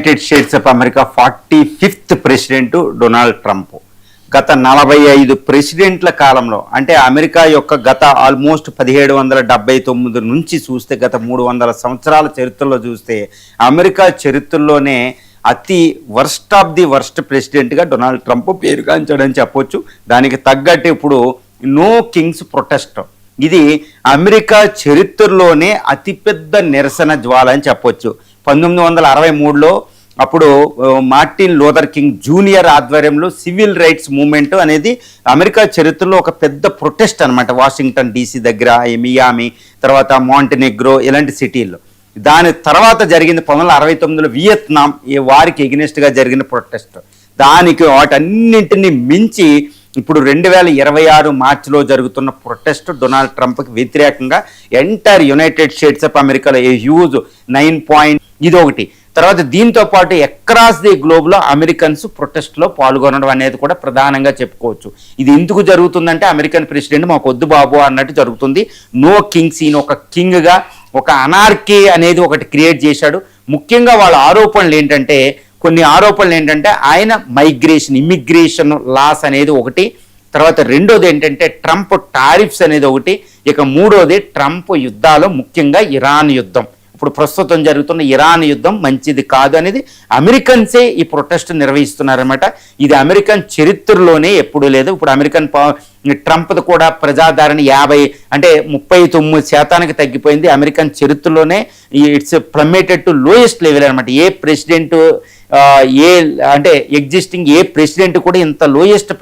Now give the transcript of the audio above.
United states of America 45th president Donald Trump. గత 45 ప్రెసిడెంట్ల కాలంలో, అంటే అమెరికా యొక్క గత ఆల్మోస్ట్ 1779 నుంచి చూస్తే గత 300 సంవత్సరాల చరిత్రలో చూస్తే అమెరికా చరిత్రలోనే అతి వర్స్ట్ ఆఫ్ ది వర్స్ట్ ప్రెసిడెంట్గా డొనాల్డ్ ట్రంప్ పేరుగాంచాడని చెప్పొచ్చు. దానికి తగ్గట్టు ఇప్పుడు నో కింగ్స్ ప్రొటెస్ట్, ఇది అమెరికా చరిత్రలోనే అతిపెద్ద నిరసన జ్వాల అని చెప్పొచ్చు. 1963లో అప్పుడు మార్టిన్ లూథర్ కింగ్ జూనియర్ ఆధ్వర్యంలో సివిల్ రైట్స్ మూవ్మెంట్ అనేది అమెరికా చరిత్రలో ఒక పెద్ద ప్రొటెస్ట్ అనమాట. వాషింగ్టన్ డీసీ దగ్గర, మియామి, తర్వాత మాంటెనెగ్రో ఇలాంటి సిటీల్లో. దాని తర్వాత జరిగింది 1969లో వియత్నాం వారికి ఎగ్నెస్ట్గా జరిగిన ప్రొటెస్ట్. దానికి వాటన్నింటినీ మించి ఇప్పుడు 2026 మార్చిలో జరుగుతున్న ప్రొటెస్ట్ డొనాల్డ్ ట్రంప్కి వ్యతిరేకంగా ఎంటైర్ యునైటెడ్ స్టేట్స్ ఆఫ్ అమెరికాలో ఏ హ్యూజ్ 9 ఇది ఒకటి. తర్వాత దీంతో పాటు అక్రాస్ ది గ్లోబ్లో అమెరికన్స్ ప్రొటెస్ట్లో పాల్గొనడం అనేది కూడా ప్రధానంగా చెప్పుకోవచ్చు. ఇది ఎందుకు జరుగుతుందంటే అమెరికన్ ప్రెసిడెంట్ మాకు వద్దు బాబు అన్నట్టు జరుగుతుంది. నో కింగ్స్, ఈయన ఒక కింగ్గా ఒక అనార్కీ అనేది ఒకటి క్రియేట్ చేశాడు. ముఖ్యంగా వాళ్ళ ఆరోపణలు ఏంటంటే, కొన్ని ఆరోపణలు ఏంటంటే ఆయన ఇమిగ్రేషన్ లాస్ అనేది ఒకటి, తర్వాత రెండోది ఏంటంటే ట్రంప్ టారిఫ్స్ అనేది ఒకటి, ఇక మూడోది ట్రంప్ యుద్ధాలు, ముఖ్యంగా ఇరాన్ యుద్ధం. ఇప్పుడు ప్రస్తుతం జరుగుతున్న ఇరాన్ యుద్ధం మంచిది కాదు అనేది అమెరికన్సే ఈ ప్రొటెస్ట్ నిర్వహిస్తున్నారన్నమాట. ఇది అమెరికన్ చరిత్రలోనే ఎప్పుడూ లేదు. ఇప్పుడు ట్రంప్ది కూడా ప్రజాదరణ 39% తగ్గిపోయింది. అమెరికన్ చరిత్రలోనే ఇట్స్ ప్లమేటెడ్ టు లోయెస్ట్ లెవెల్ అనమాట. ఏ ప్రెసిడెంట్ ఎగ్జిస్టింగ్ ఏ ప్రెసిడెంట్ కూడా ఇంత లోయెస్ట్